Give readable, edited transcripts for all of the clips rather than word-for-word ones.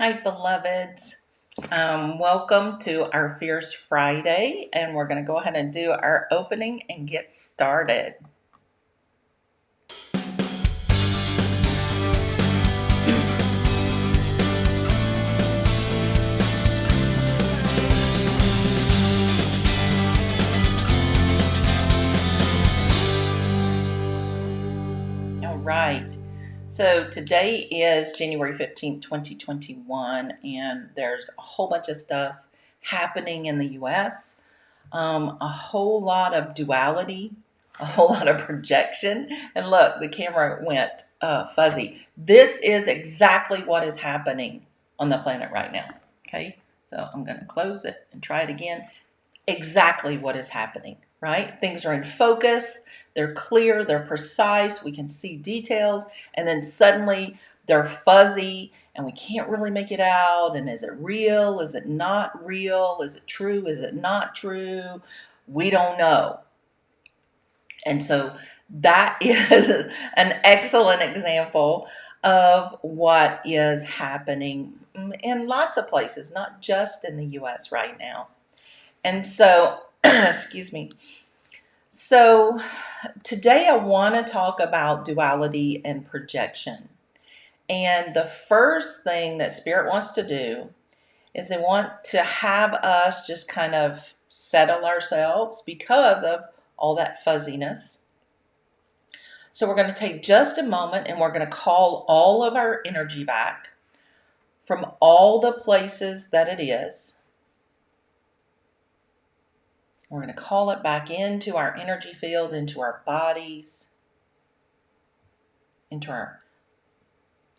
Hi, beloveds. Welcome to our Fierce Friday, and we're going to go ahead and do our opening and get started. All right. So today is January 15th, 2021, and there's a whole bunch of stuff happening in the US, a whole lot of duality, a whole lot of projection. And look, the camera went fuzzy. This is exactly what is happening on the planet right now. Okay, so I'm going to close it and try it again. Exactly what is happening, right? Things are in focus, they're clear, they're precise, we can see details, and then suddenly they're fuzzy and we can't really make it out. And is it real? Is it not real? Is it true? Is it not true? We don't know. And so that is an excellent example of what is happening in lots of places, not just in the US right now. And so, excuse me. So, today I want to talk about duality and projection. And the first thing that Spirit wants to do is they want to have us just kind of settle ourselves because of all that fuzziness. So, we're going to take just a moment and we're going to call all of our energy back from all the places that it is. We're going to call it back into our energy field, into our bodies, into our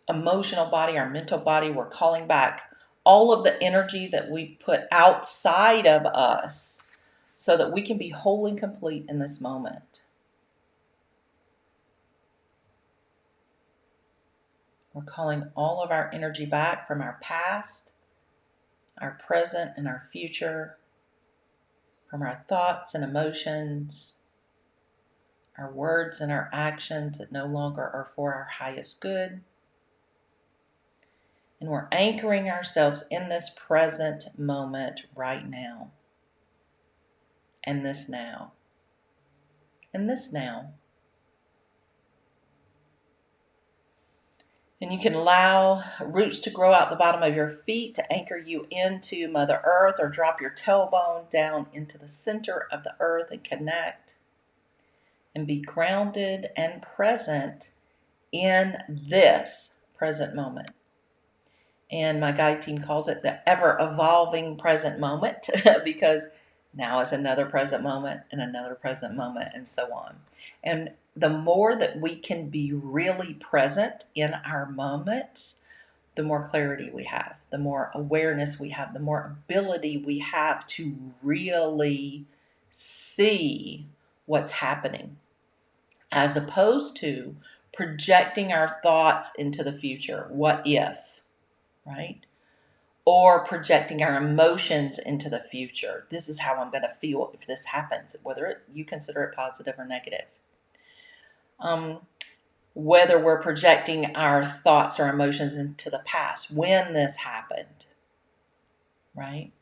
emotional body, our mental body. We're calling back all of the energy that we put outside of us so that we can be whole and complete in this moment. We're calling all of our energy back from our past, our present, and our future, from our thoughts and emotions, our words and our actions that no longer are for our highest good. And we're anchoring ourselves in this present moment right now. And this now. And this now. And you can allow roots to grow out the bottom of your feet to anchor you into Mother Earth, or drop your tailbone down into the center of the earth and connect and be grounded and present in this present moment. And my guide team calls it the ever evolving present moment because now is another present moment and another present moment and so on. And the more that we can be really present in our moments, the more clarity we have, the more awareness we have, the more ability we have to really see what's happening, as opposed to projecting our thoughts into the future. What if, right? Or projecting our emotions into the future. This is how I'm going to feel if this happens, whether you consider it positive or negative. Whether we're projecting our thoughts or emotions into the past, when this happened, right?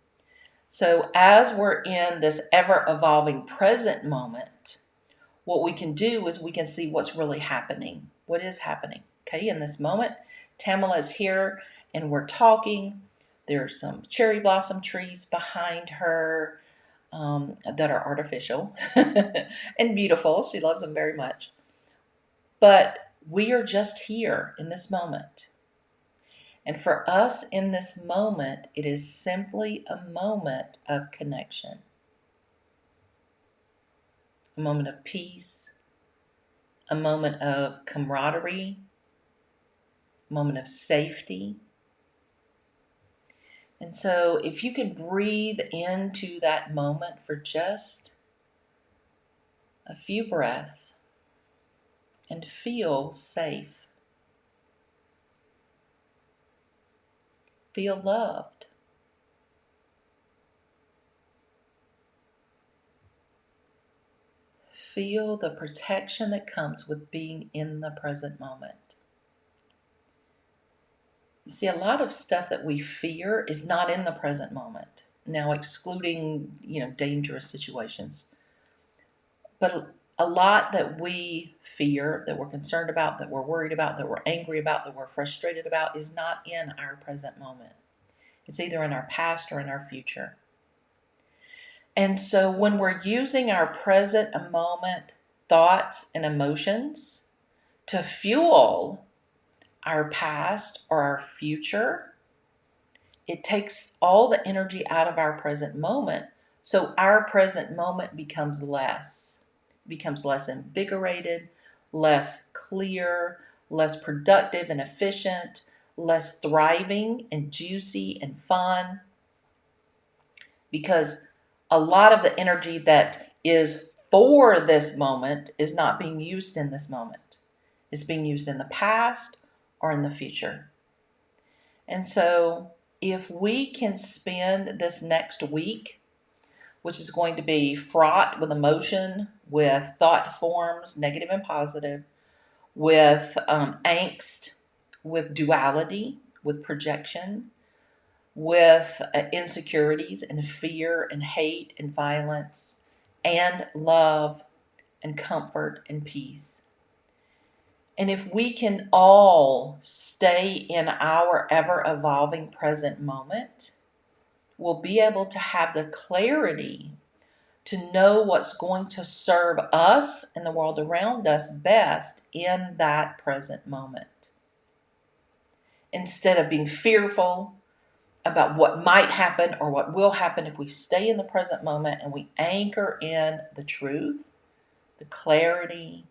So as we're in this ever evolving present moment, what we can do is we can see what's really happening. What is happening? Okay, in this moment, Tamala is here and we're talking. There's some cherry blossom trees behind her that are artificial and beautiful. She loves them very much. But we are just here in this moment. And for us in this moment, it is simply a moment of connection, a moment of peace, a moment of camaraderie, a moment of safety. And so if you can breathe into that moment for just a few breaths and feel safe, feel loved, feel the protection that comes with being in the present moment. You see, a lot of stuff that we fear is not in the present moment. Now, excluding, dangerous situations. But a lot that we fear, that we're concerned about, that we're worried about, that we're angry about, that we're frustrated about is not in our present moment. It's either in our past or in our future. And so when we're using our present moment thoughts and emotions to fuel our past or our future, it takes all the energy out of our present moment. So our present moment becomes less invigorated, less clear, less productive and efficient, less thriving and juicy and fun, because a lot of the energy that is for this moment is not being used in this moment. It's being used in the past or in the future. And so if we can spend this next week, which is going to be fraught with emotion, with thought forms, negative and positive, with angst, with duality, with projection, with insecurities and fear and hate and violence, and love and comfort and peace. And if we can all stay in our ever evolving present moment, we'll be able to have the clarity to know what's going to serve us and the world around us best in that present moment. Instead of being fearful about what might happen or what will happen, if we stay in the present moment and we anchor in the truth, the clarity,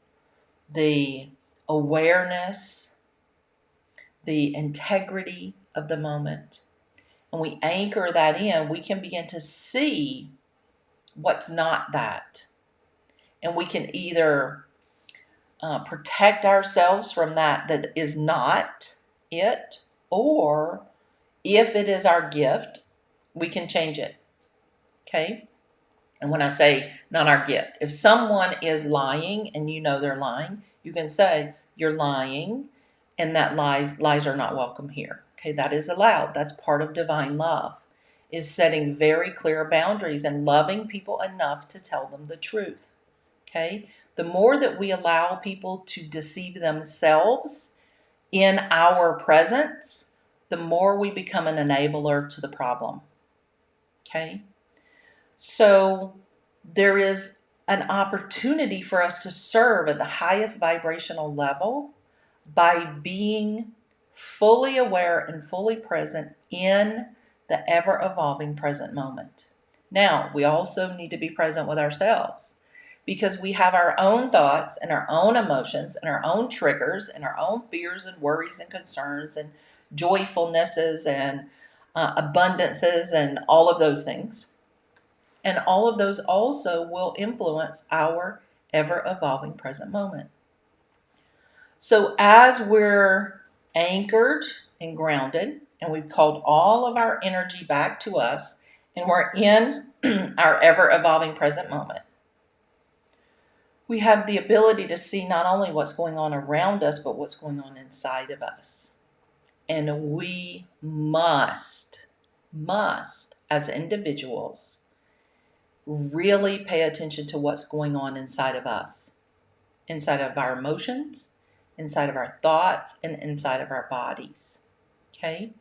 the awareness, the integrity of the moment, and we anchor that in, we can begin to see what's not that. And we can either protect ourselves from that is not it, or if it is our gift, we can change it. Okay? And when I say not our gift, if someone is lying and you know they're lying, you can say, you're lying, and that lies are not welcome here. Okay, that is allowed. That's part of divine love, is setting very clear boundaries and loving people enough to tell them the truth. Okay, the more that we allow people to deceive themselves in our presence, the more we become an enabler to the problem. Okay, so there is an opportunity for us to serve at the highest vibrational level by being fully aware and fully present in the ever evolving present moment. Now, we also need to be present with ourselves, because we have our own thoughts and our own emotions and our own triggers and our own fears and worries and concerns and joyfulnesses and abundances and all of those things. And all of those also will influence our ever evolving present moment. So as we're anchored and grounded, and we've called all of our energy back to us, and we're in our ever evolving present moment, we have the ability to see not only what's going on around us, but what's going on inside of us. And we must, as individuals, really pay attention to what's going on inside of us, inside of our emotions, inside of our thoughts, and inside of our bodies. Okay?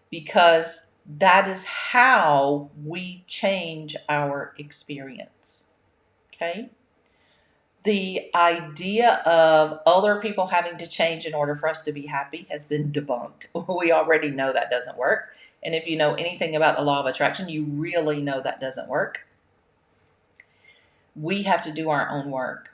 Because that is how we change our experience. Okay? The idea of other people having to change in order for us to be happy has been debunked. We already know that doesn't work. And if you know anything about the law of attraction, you really know that doesn't work. We have to do our own work.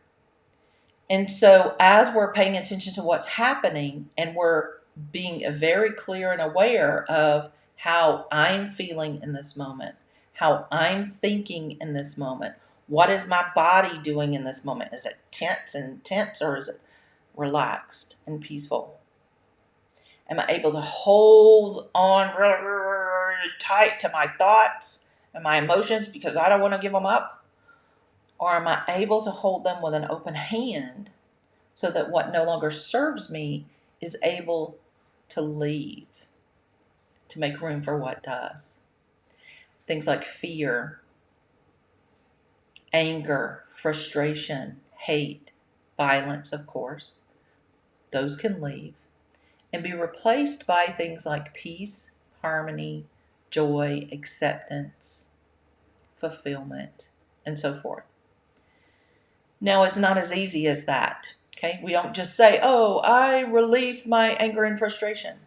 And so as we're paying attention to what's happening, and we're being very clear and aware of how I'm feeling in this moment, how I'm thinking in this moment, what is my body doing in this moment? Is it tense, or is it relaxed and peaceful? Am I able to hold on really tight to my thoughts and my emotions because I don't want to give them up? Or am I able to hold them with an open hand so that what no longer serves me is able to leave? to make room for what does. Things like fear, anger, frustration, hate, violence, of course, those can leave and be replaced by things like peace, harmony, joy, acceptance, fulfillment, and so forth. Now, it's not as easy as that. Okay, we don't just say, oh, I release my anger and frustration.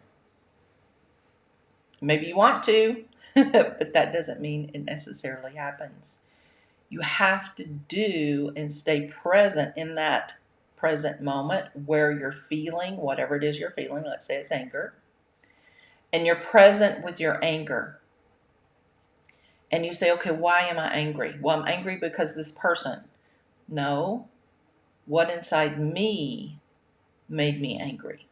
Maybe you want to, but that doesn't mean it necessarily happens. You have to do and stay present in that present moment where you're feeling whatever it is you're feeling. Let's say it's anger. And you're present with your anger. And you say, okay, why am I angry? Well, I'm angry because this person. No, what inside me made me angry?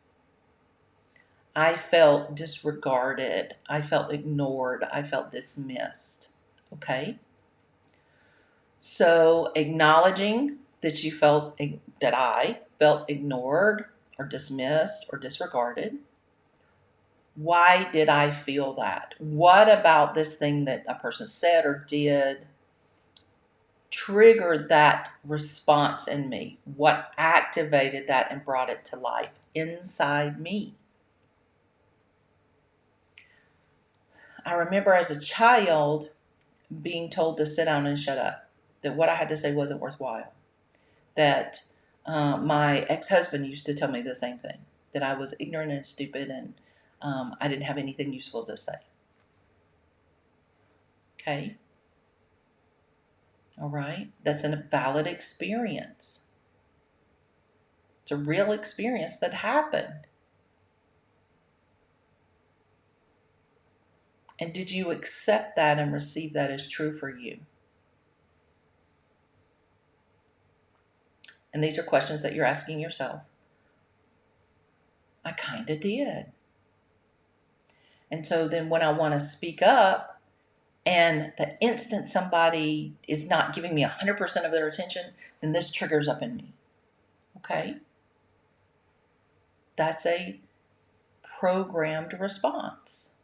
I felt disregarded. I felt ignored. I felt dismissed. Okay? So acknowledging that that I felt ignored or dismissed or disregarded. Why did I feel that? What about this thing that a person said or did triggered that response in me? What activated that and brought it to life inside me? I remember as a child being told to sit down and shut up, that what I had to say wasn't worthwhile, that my ex-husband used to tell me the same thing, that I was ignorant and stupid and I didn't have anything useful to say. Okay? All right? That's a valid experience. It's a real experience that happened. And did you accept that and receive that as true for you? And these are questions that you're asking yourself. I kind of did. And so then when I want to speak up, and the instant somebody is not giving me 100% of their attention, then this triggers up in me. Okay? That's a programmed response.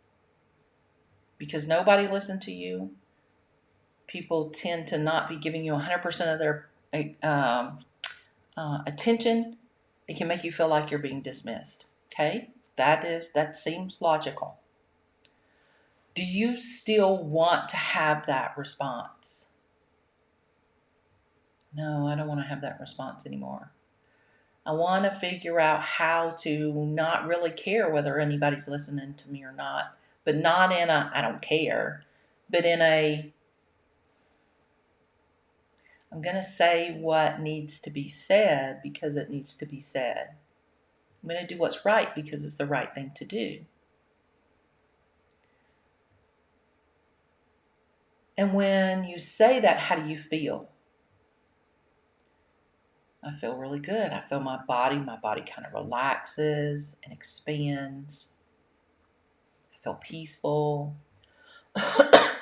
Because nobody listened to you. People tend to not be giving you 100% of their attention. It can make you feel like you're being dismissed. Okay? That seems logical. Do you still want to have that response? No, I don't want to have that response anymore. I want to figure out how to not really care whether anybody's listening to me or not, but not in a I don't care, but in a I'm going to say what needs to be said because it needs to be said. I'm going to do what's right because it's the right thing to do. And when you say that, how do you feel? I feel really good. I feel my body kind of relaxes and expands. I feel peaceful. I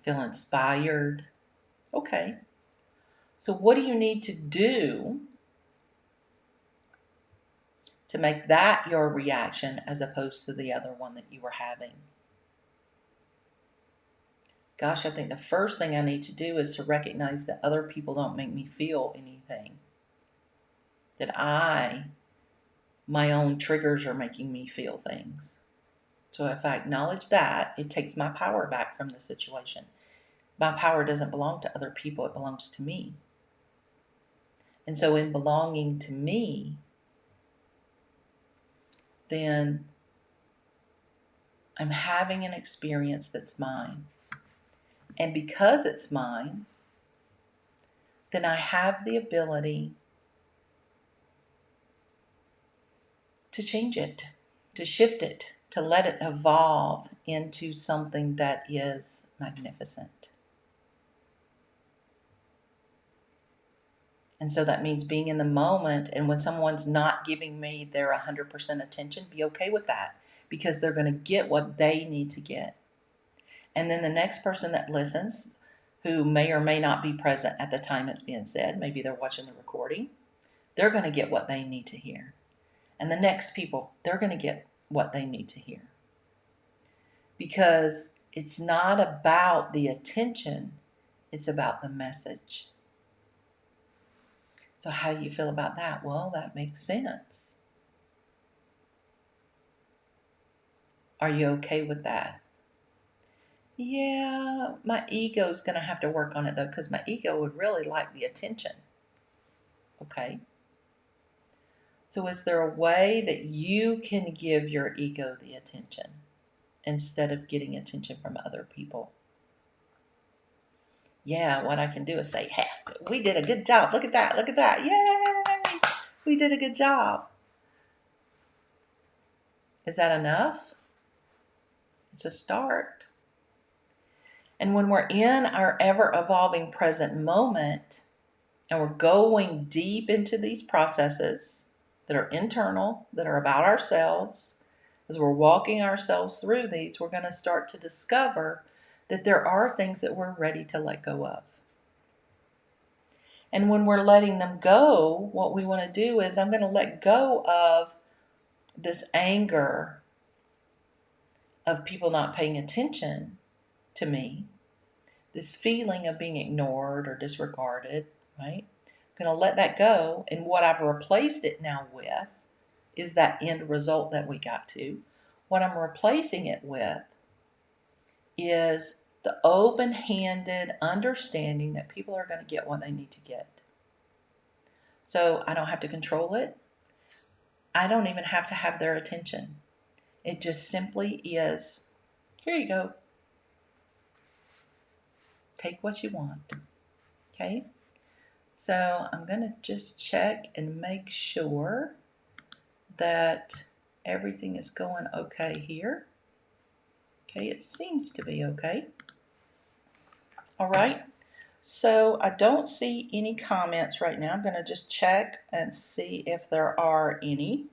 feel inspired. Okay. So what do you need to do to make that your reaction as opposed to the other one that you were having? Gosh, I think the first thing I need to do is to recognize that other people don't make me feel anything. That my own triggers are making me feel things. So if I acknowledge that, it takes my power back from the situation. My power doesn't belong to other people, it belongs to me. And so in belonging to me, then I'm having an experience that's mine. And because it's mine, then I have the ability to change it, to shift it, to let it evolve into something that is magnificent. And so that means being in the moment, and when someone's not giving me their 100% attention, be okay with that because they're going to get what they need to get. And then the next person that listens, who may or may not be present at the time it's being said, maybe they're watching the recording, they're going to get what they need to hear. And the next people, they're going to get what they need to hear. because it's not about the attention, it's about the message. So how do you feel about that? Well, that makes sense. Are you okay with that? Yeah, my ego's going to have to work on it though, because my ego would really like the attention. Okay. So is there a way that you can give your ego the attention instead of getting attention from other people? Yeah, what I can do is say, hey, we did a good job. Look at that. Look at that. Yay! We did a good job. Is that enough? It's a start. And when we're in our ever evolving present moment and we're going deep into these processes that are internal, that are about ourselves, as we're walking ourselves through these, we're going to start to discover that there are things that we're ready to let go of. And when we're letting them go, what we want to do is I'm going to let go of this anger of people not paying attention to me, this feeling of being ignored or disregarded, right? I'm going to let that go. And what I've replaced it now with is that end result that we got to. What I'm replacing it with is the open-handed understanding that people are going to get what they need to get. So I don't have to control it. I don't even have to have their attention. It just simply is, here you go. Take what you want. Okay? So I'm going to just check and make sure that everything is going okay here. Okay, it seems to be okay. All right. So I don't see any comments right now. I'm going to just check and see if there are any.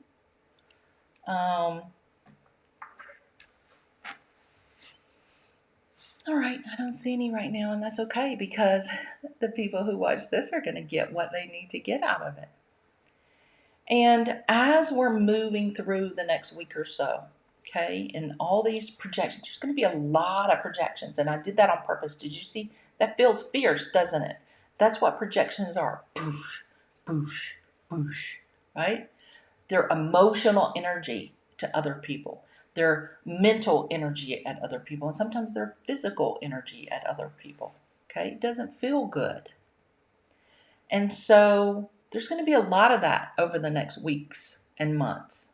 All right, I don't see any right now, and that's okay because the people who watch this are going to get what they need to get out of it. And as we're moving through the next week or so, okay, and all these projections, there's going to be a lot of projections, and I did that on purpose. Did you see? That feels fierce, doesn't it? That's what projections are. Boosh, boosh, boosh, right? They're emotional energy to other people. Their mental energy at other people, and sometimes their physical energy at other people. Okay, it doesn't feel good. And so there's going to be a lot of that over the next weeks and months.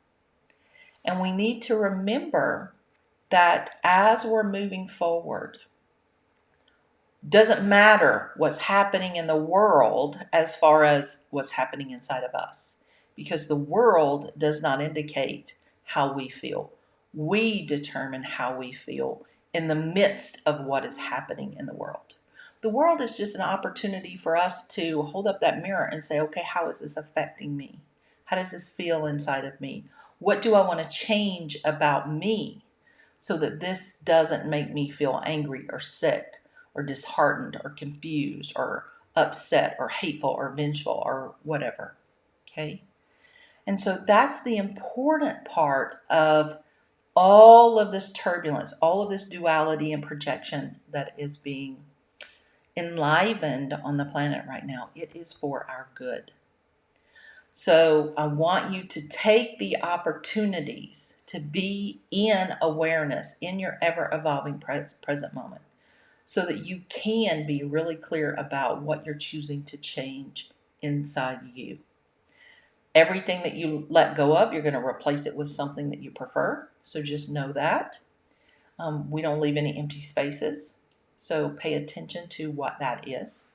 And we need to remember that as we're moving forward, doesn't matter what's happening in the world as far as what's happening inside of us, because the world does not indicate how we feel. We determine how we feel in the midst of what is happening in the world. The world is just an opportunity for us to hold up that mirror and say, okay, how is this affecting me? How does this feel inside of me? What do I want to change about me so that this doesn't make me feel angry or sick or disheartened or confused or upset or hateful or vengeful or whatever? Okay? And so that's the important part of all of this turbulence, all of this duality and projection that is being enlivened on the planet right now. It is for our good. So I want you to take the opportunities to be in awareness in your ever evolving present moment so that you can be really clear about what you're choosing to change inside you. Everything that you let go of, you're going to replace it with something that you prefer. So just know that. We don't leave any empty spaces. So pay attention to what that is.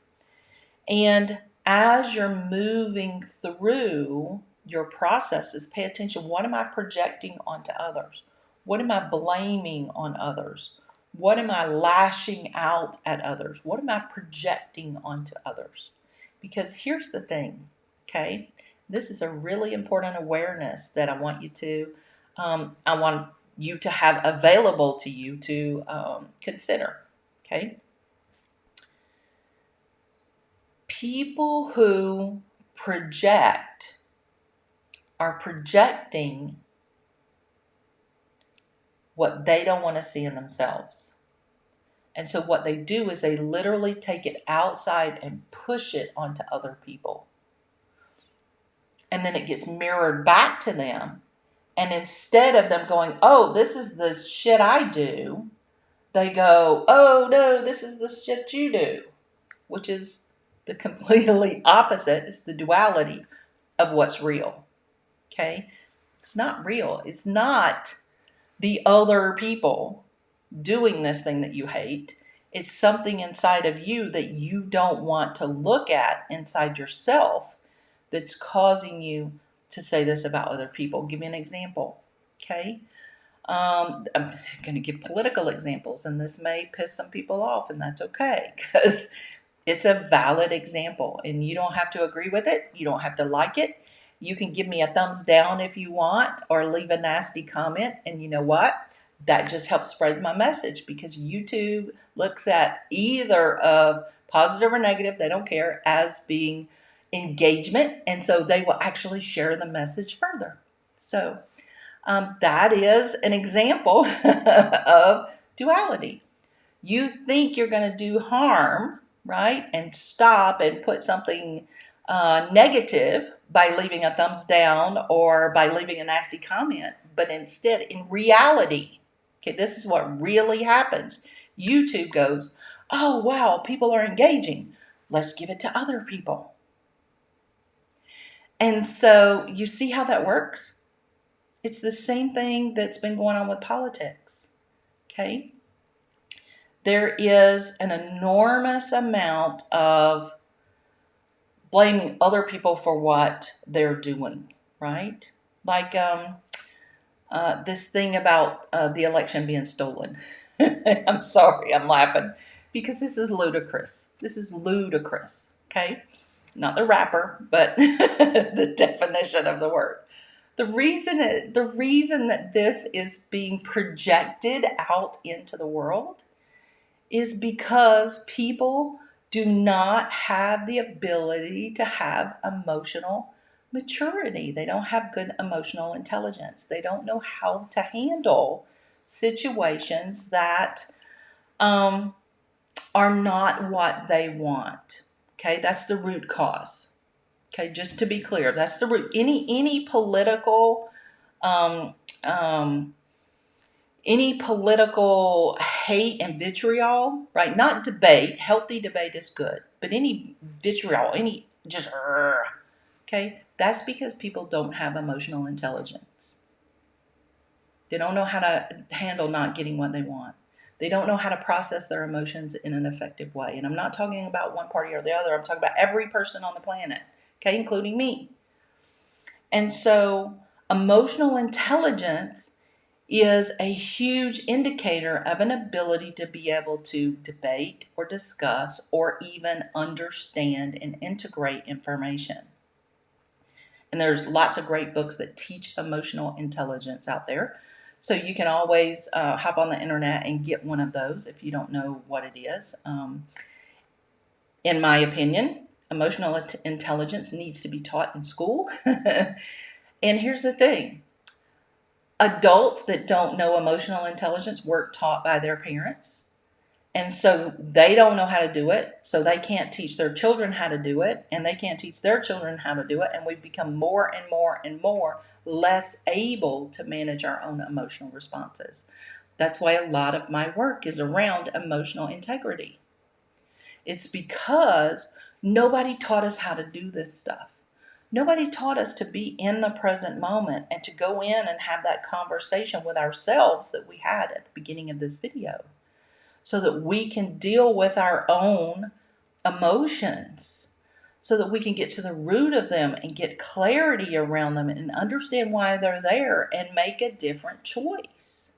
And as you're moving through your processes, pay attention. What am I projecting onto others? What am I blaming on others? What am I lashing out at others? What am I projecting onto others? Because here's the thing, okay? This is a really important awareness that I want you to have available to you to consider, okay? People who project are projecting what they don't want to see in themselves. And so what they do is they literally take it outside and push it onto other people. And then it gets mirrored back to them. And instead of them going, oh, this is the shit I do, they go, oh, no, this is the shit you do, which is the completely opposite. It's the duality of what's real. Okay? It's not real. It's not the other people doing this thing that you hate. It's something inside of you that you don't want to look at inside yourself that's causing you to say this about other people. Give me an example. Okay? I'm going to give political examples, and this may piss some people off, and that's okay, because it's a valid example, and you don't have to agree with it. You don't have to like it. You can give me a thumbs down if you want, or leave a nasty comment, and you know what? That just helps spread my message, because YouTube looks at either of positive or negative, they don't care, as being engagement, and so they will actually share the message further. So that is an example of duality. You think you're going to do harm, right, and stop and put something negative by leaving a thumbs down or by leaving a nasty comment, but instead, in reality, okay, this is what really happens. YouTube goes, oh, wow, people are engaging. Let's give it to other people. And so you see how that works? It's the same thing that's been going on with politics, okay? There is an enormous amount of blaming other people for what they're doing, right? Like this thing about the election being stolen. I'm sorry, I'm laughing because this is ludicrous. This is ludicrous, okay? Not the rapper, but the definition of the word. The reason that this is being projected out into the world is because people do not have the ability to have emotional maturity. They don't have good emotional intelligence. They don't know how to handle situations that are not what they want. Okay, that's the root cause. Okay, just to be clear, that's the root. Any political um, um, any political hate and vitriol, right? Not debate. Healthy debate is good, but any vitriol, any just okay, that's because people don't have emotional intelligence. They don't know how to handle not getting what they want. They don't know how to process their emotions in an effective way. And I'm not talking about one party or the other. I'm talking about every person on the planet, okay, including me. And so emotional intelligence is a huge indicator of an ability to be able to debate or discuss or even understand and integrate information. And there's lots of great books that teach emotional intelligence out there. So you can always hop on the internet and get one of those if you don't know what it is. In my opinion, emotional intelligence needs to be taught in school. And here's the thing. Adults that don't know emotional intelligence weren't taught by their parents. And so they don't know how to do it. So they can't teach their children how to do it. And they can't teach their children how to do it. And we've become more and more and more less able to manage our own emotional responses. That's why a lot of my work is around emotional integrity. It's because nobody taught us how to do this stuff. Nobody taught us to be in the present moment and to go in and have that conversation with ourselves that we had at the beginning of this video so that we can deal with our own emotions, so that we can get to the root of them and get clarity around them and understand why they're there and make a different choice.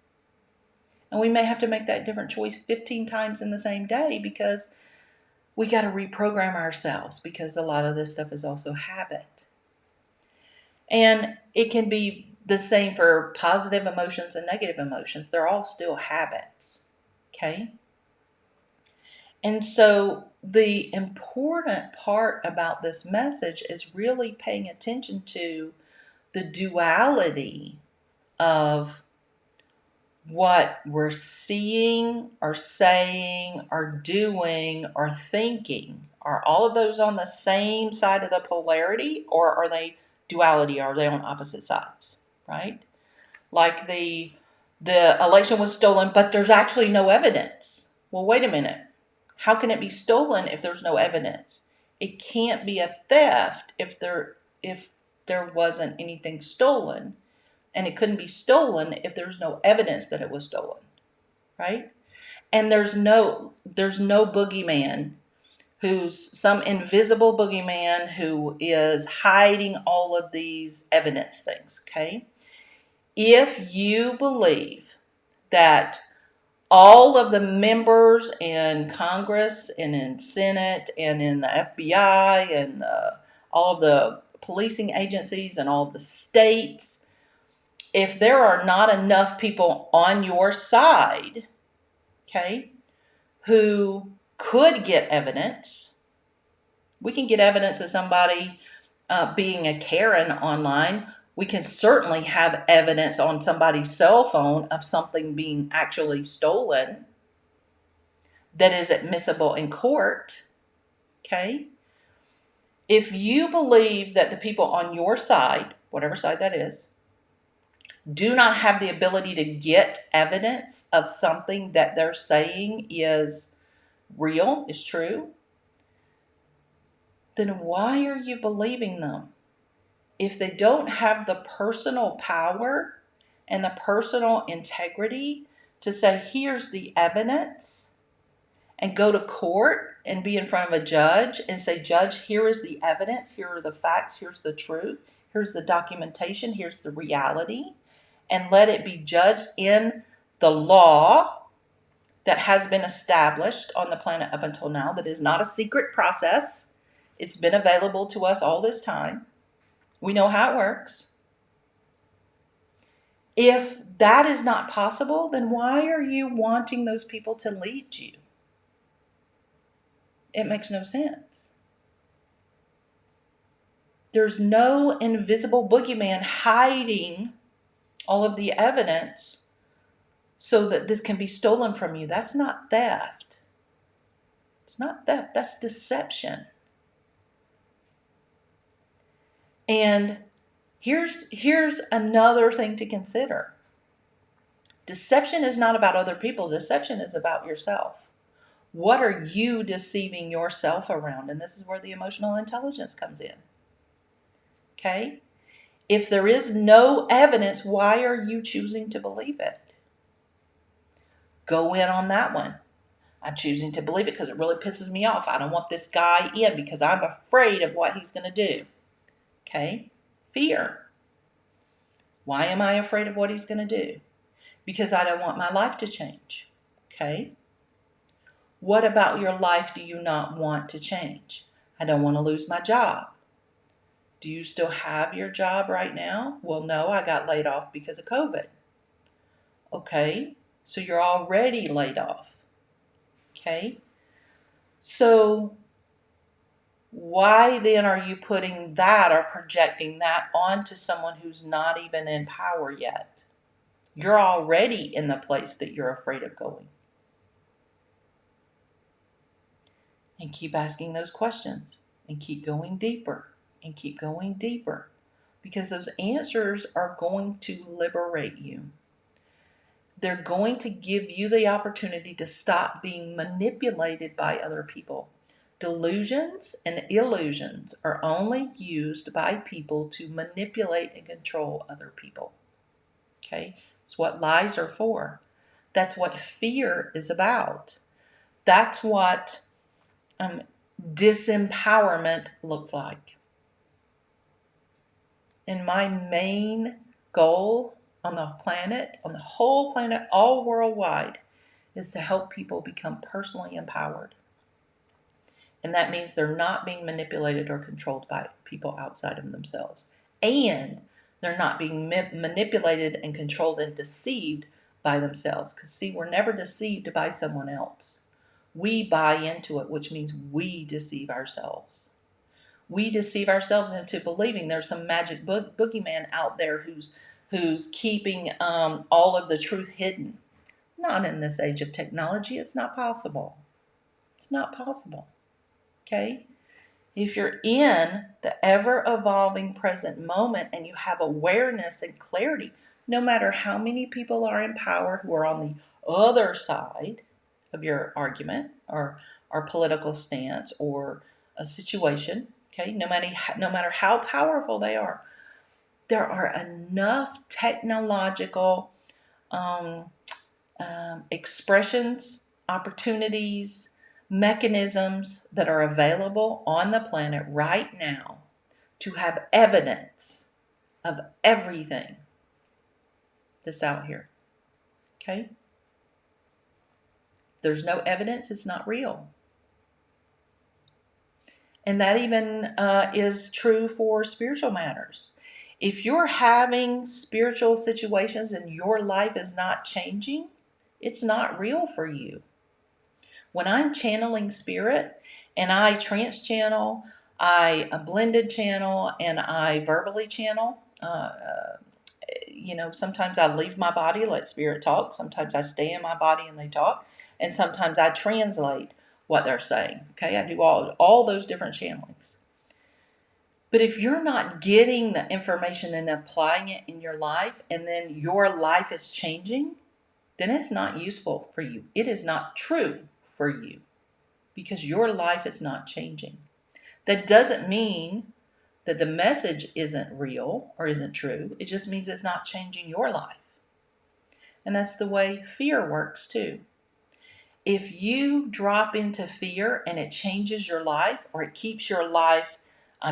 And we may have to make that different choice 15 times in the same day because we got to reprogram ourselves, because a lot of this stuff is also habit. And it can be the same for positive emotions and negative emotions. They're all still habits, okay? And so the important part about this message is really paying attention to the duality of what we're seeing or saying or doing or thinking, are all of those on the same side of the polarity, or are they duality? Are they on opposite sides, right? Like the election was stolen, but there's actually no evidence. Well, wait a minute. How can it be stolen if there's no evidence? It can't be a theft if there wasn't anything stolen, and it couldn't be stolen if there's no evidence that it was stolen, right? And there's no boogeyman who's some invisible boogeyman who is hiding all of these evidence things, okay? If you believe that all of the members in Congress and in Senate and in the FBI and all of the policing agencies and all of the states, if there are not enough people on your side, okay, who could get evidence, we can get evidence of somebody being a Karen online. We can certainly have evidence on somebody's cell phone of something being actually stolen that is admissible in court, okay? If you believe that the people on your side, whatever side that is, do not have the ability to get evidence of something that they're saying is real, is true, then why are you believing them? If they don't have the personal power and the personal integrity to say, here's the evidence, and go to court and be in front of a judge and say, Judge, here is the evidence, here are the facts, here's the truth, here's the documentation, here's the reality, and let it be judged in the law that has been established on the planet up until now, that is not a secret process. It's been available to us all this time. We know how it works. If that is not possible, then why are you wanting those people to lead you? It makes no sense. There's no invisible boogeyman hiding all of the evidence so that this can be stolen from you. That's not theft. It's not theft, that's deception. And here's another thing to consider. Deception is not about other people. Deception is about yourself. What are you deceiving yourself around? And this is where the emotional intelligence comes in. Okay? If there is no evidence, why are you choosing to believe it? Go in on that one. I'm choosing to believe it because it really pisses me off. I don't want this guy in because I'm afraid of what he's going to do. Okay? Fear. Why am I afraid of what he's going to do? Because I don't want my life to change. Okay? What about your life do you not want to change? I don't want to lose my job. Do you still have your job right now? Well, no, I got laid off because of COVID. Okay, so you're already laid off. Okay, so why then are you putting that or projecting that onto someone who's not even in power yet? You're already in the place that you're afraid of going. And keep asking those questions and keep going deeper and keep going deeper, because those answers are going to liberate you. They're going to give you the opportunity to stop being manipulated by other people. Delusions and illusions are only used by people to manipulate and control other people. Okay? It's what lies are for. That's what fear is about. That's what disempowerment looks like. And my main goal on the planet, on the whole planet, all worldwide, is to help people become personally empowered. And that means they're not being manipulated or controlled by people outside of themselves. And they're not being manipulated and controlled and deceived by themselves. Because, see, we're never deceived by someone else. We buy into it, which means we deceive ourselves. We deceive ourselves into believing there's some magic boogeyman out there who's who's keeping all of the truth hidden. Not in this age of technology. It's not possible. It's not possible. Okay? If you're in the ever evolving present moment and you have awareness and clarity, no matter how many people are in power who are on the other side of your argument or political stance or a situation, okay, no matter how powerful they are, there are enough technological um, expressions, opportunities, mechanisms that are available on the planet right now to have evidence of everything that's out here. Okay? If there's no evidence, it's not real. And that even is true for spiritual matters. If you're having spiritual situations and your life is not changing, it's not real for you. When I'm channeling spirit and I trance channel, I blended channel, and I verbally channel, sometimes I leave my body, let spirit talk. Sometimes I stay in my body and they talk. And sometimes I translate what they're saying. Okay, I do all those different channelings. But if you're not getting the information and applying it in your life, and then your life is changing, then it's not useful for you. It is not true for you because your life is not changing. That doesn't mean that the message isn't real or isn't true. It just means it's not changing your life. And that's the way fear works too. If you drop into fear and it changes your life, or it keeps your life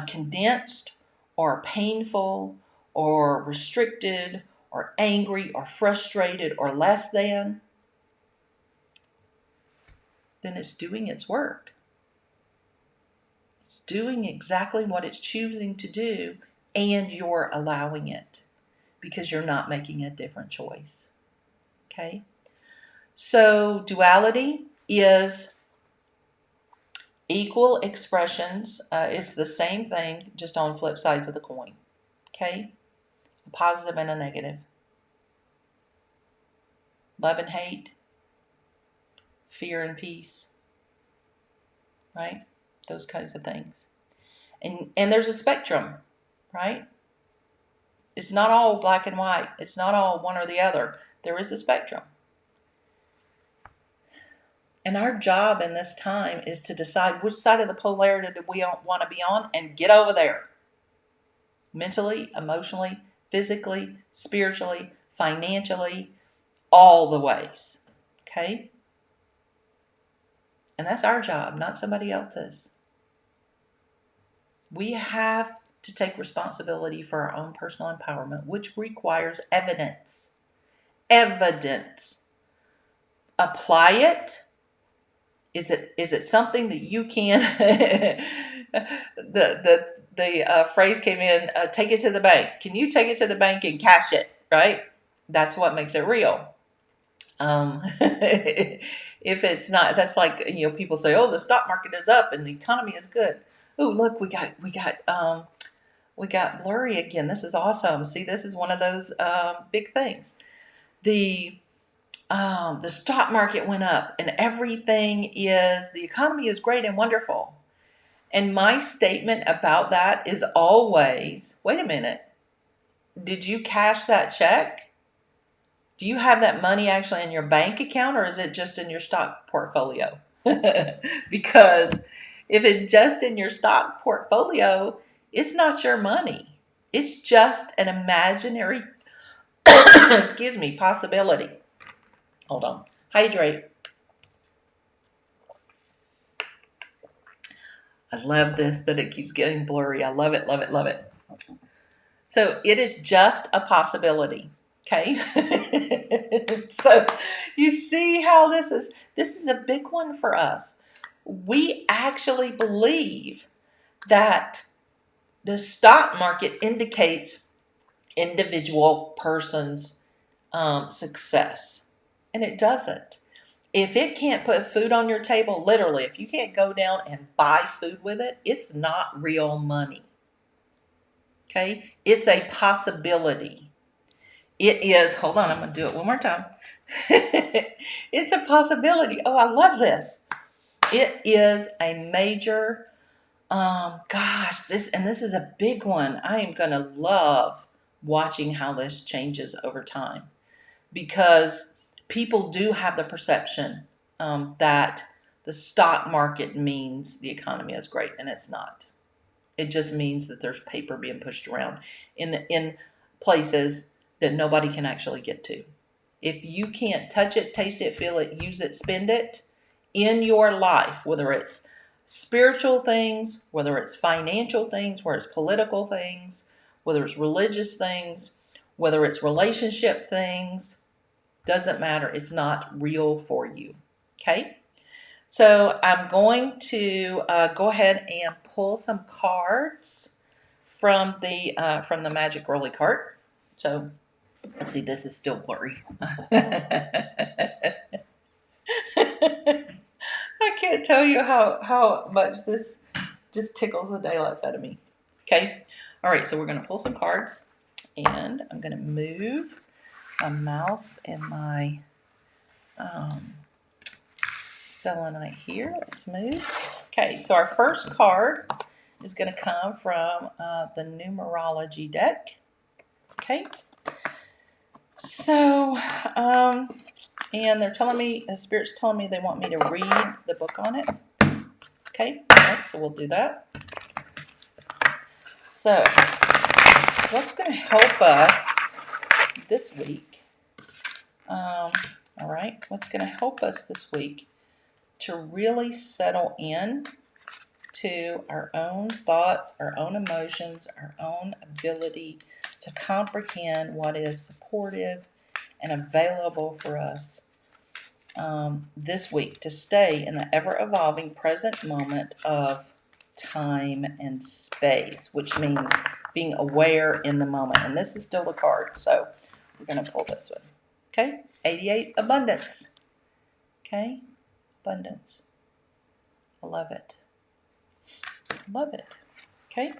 condensed or painful or restricted or angry or frustrated or less than, then it's doing its work. It's doing exactly what it's choosing to do, and you're allowing it because you're not making a different choice. Okay? So duality is equal expressions. It's the same thing, just on flip sides of the coin. Okay? A positive and a negative. Love and hate. Fear and peace. Right? Those kinds of things. And there's a spectrum, right? It's not all black and white. It's not all one or the other. There is a spectrum. And our job in this time is to decide which side of the polarity do we want to be on and get over there. Mentally, emotionally, physically, spiritually, financially, all the ways. Okay? And that's our job, not somebody else's. We have to take responsibility for our own personal empowerment, which requires evidence. Evidence. Apply it. Is it something that you can? The phrase came in. Take it to the bank. Can you take it to the bank and cash it? Right. That's what makes it real. If it's not, that's like, people say, oh, the stock market is up and the economy is good. Oh, look, we got blurry again. This is awesome. See, this is one of those big things. The stock market went up and the economy is great and wonderful. And my statement about that is always, wait a minute, did you cash that check? Do you have that money actually in your bank account, or is it just in your stock portfolio? Because if it's just in your stock portfolio, it's not your money. It's just an imaginary, excuse me, possibility. Hold on. Hydrate. I love this, that it keeps getting blurry. I love it, love it, love it. So it is just a possibility. Okay. So you see how this is a big one for us. We actually believe that the stock market indicates individual person's success, and it doesn't. If it can't put food on your table, literally, if you can't go down and buy food with it, it's not real money. Okay? It's a possibility. It is, hold on, I'm going to do it one more time. It's a possibility. Oh, I love this. It is a major, this is a big one. I am going to love watching how this changes over time, because people do have the perception that the stock market means the economy is great, and it's not. It just means that there's paper being pushed around in places that nobody can actually get to. If you can't touch it, taste it, feel it, use it, spend it in your life, whether it's spiritual things, whether it's financial things, whether it's political things, whether it's religious things, whether it's relationship things, doesn't matter. It's not real for you. Okay? So I'm going to go ahead and pull some cards from the Magic Rolly cart. So let's see, this is still blurry. I can't tell you how much this just tickles the daylights out of me. Okay, all right. So we're going to pull some cards, and I'm going to move my mouse and my selenite here. Let's move. Okay, so our first card is going to come from the numerology deck. Okay, so and they're telling me, the spirit's telling me they want me to read the book on it. Okay, all right, so we'll do that. So what's going to help us this week? All right, what's going to help us this week to really settle in to our own thoughts, our own emotions, our own ability to comprehend what is supportive and available for us this week, to stay in the ever-evolving present moment of time and space, which means being aware in the moment. And this is still the card, so we're going to pull this one. Okay, 88, abundance. Okay, abundance. I love it. Love it. Okay,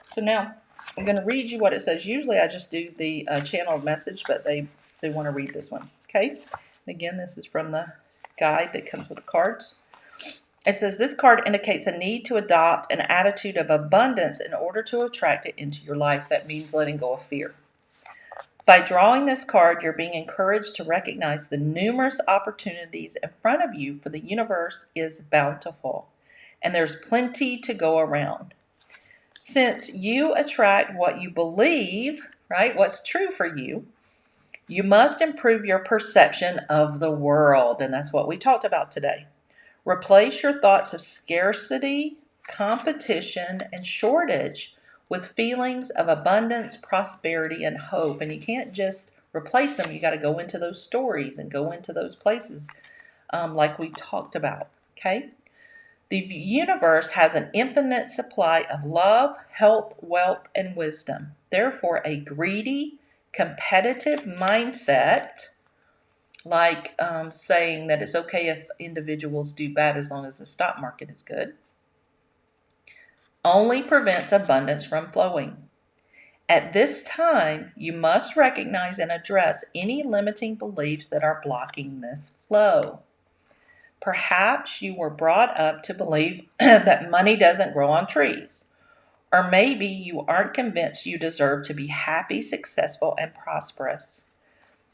so now I'm going to read you what it says. Usually I just do the channeled message, but they want to read this one. Okay, and again, this is from the guide that comes with the cards. It says, this card indicates a need to adopt an attitude of abundance in order to attract it into your life. That means letting go of fear. By drawing this card, you're being encouraged to recognize the numerous opportunities in front of you, for the universe is bountiful, and there's plenty to go around. Since you attract what you believe, right, what's true for you, you must improve your perception of the world, and that's what we talked about today. Replace your thoughts of scarcity, competition, and shortage with feelings of abundance, prosperity, and hope. And you can't just replace them. You got to go into those stories and go into those places like we talked about. Okay? The universe has an infinite supply of love, health, wealth, and wisdom. Therefore, a greedy, competitive mindset, like saying that it's okay if individuals do bad as long as the stock market is good, only prevents abundance from flowing. At this time, you must recognize and address any limiting beliefs that are blocking this flow. Perhaps you were brought up to believe that money doesn't grow on trees. Or maybe you aren't convinced you deserve to be happy, successful, and prosperous.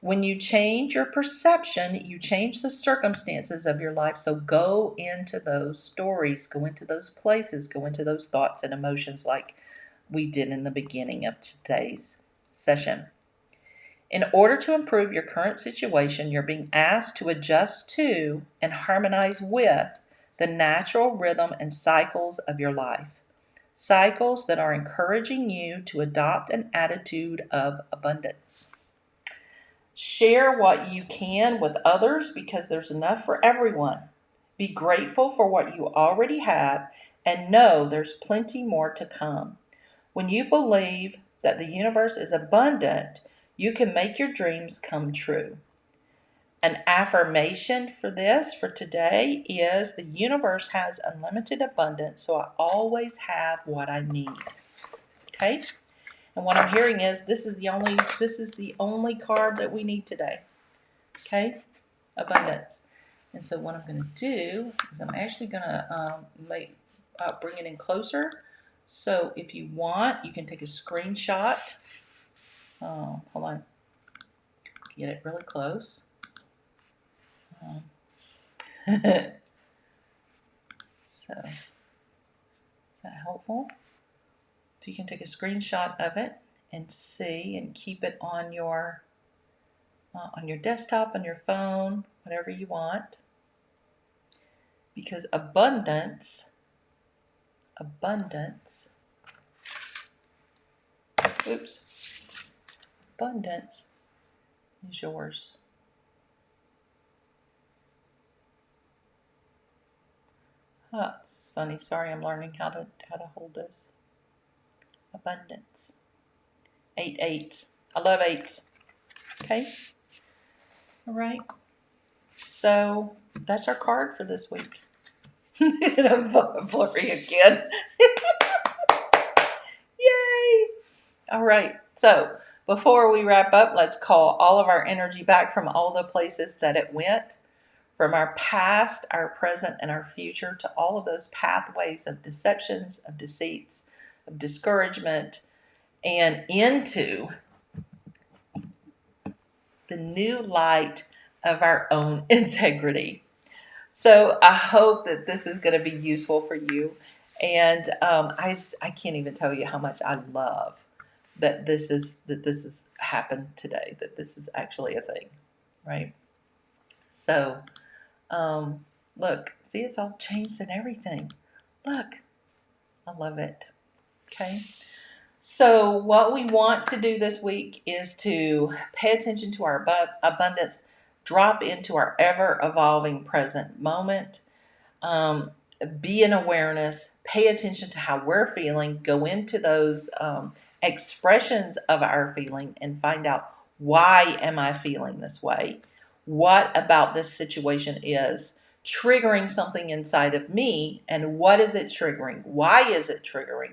When you change your perception, you change the circumstances of your life. So go into those stories, go into those places, go into those thoughts and emotions like we did in the beginning of today's session. In order to improve your current situation, you're being asked to adjust to and harmonize with the natural rhythm and cycles of your life. Cycles that are encouraging you to adopt an attitude of abundance. Share what you can with others, because there's enough for everyone. Be grateful for what you already have and know there's plenty more to come. When you believe that the universe is abundant, you can make your dreams come true. An affirmation for today is, the universe has unlimited abundance, so I always have what I need. Okay? And what I'm hearing is this is the only card that we need today. Okay? Abundance. And so what I'm going to do is I'm actually going to bring it in closer. So if you want, you can take a screenshot. Hold on. Get it really close. So is that helpful? So you can take a screenshot of it and see and keep it on your desktop, on your phone, whatever you want. Because abundance, abundance is yours. This is funny. Sorry, I'm learning how to hold this. Abundance. 8 8. I love 8. Okay. All right. So that's our card for this week. And I'm blurry again. Yay! All right. So before we wrap up, let's call all of our energy back from all the places that it went, from our past, our present, and our future, to all of those pathways of deceptions, of deceits, of discouragement, and into the new light of our own integrity. So I hope that this is going to be useful for you. And I can't even tell you how much I love that this is happened today, that this is actually a thing, right? So look, see, it's all changed and everything. Look, I love it. Okay. So what we want to do this week is to pay attention to our abundance, drop into our ever evolving present moment, um, be in awareness, pay attention to how we're feeling, go into those expressions of our feeling and find out, why am I feeling this way? What about this situation is triggering something inside of me, and what is it triggering? Why is it triggering?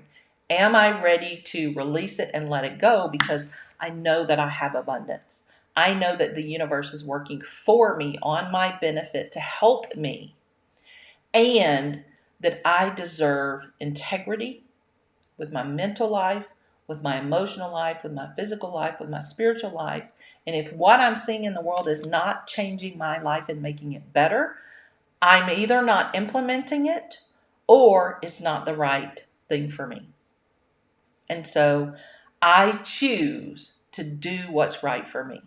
Am I ready to release it and let it go? Because I know that I have abundance. I know that the universe is working for me on my benefit to help me, and that I deserve integrity with my mental life, with my emotional life, with my physical life, with my spiritual life. And if what I'm seeing in the world is not changing my life and making it better, I'm either not implementing it or it's not the right thing for me. And so I choose to do what's right for me,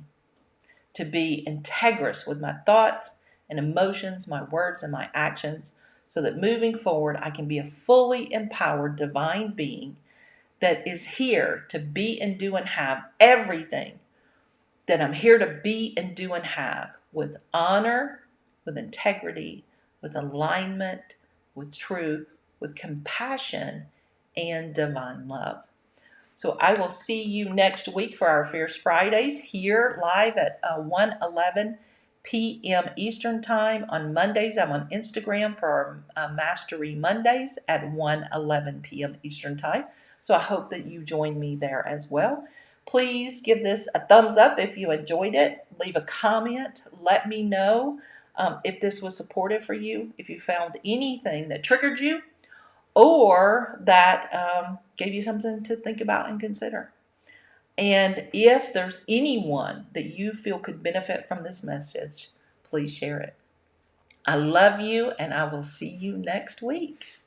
to be integrous with my thoughts and emotions, my words and my actions, so that moving forward, I can be a fully empowered divine being that is here to be and do and have everything that I'm here to be and do and have, with honor, with integrity, with alignment, with truth, with compassion, and divine love. So I will see you next week for our Fierce Fridays here live at 1:11 p.m. Eastern Time. On Mondays, I'm on Instagram for our Mastery Mondays at 1:11 p.m. Eastern Time. So I hope that you join me there as well. Please give this a thumbs up if you enjoyed it. Leave a comment. Let me know if this was supportive for you, if you found anything that triggered you, or that gave you something to think about and consider. And if there's anyone that you feel could benefit from this message, please share it. I love you, and I will see you next week.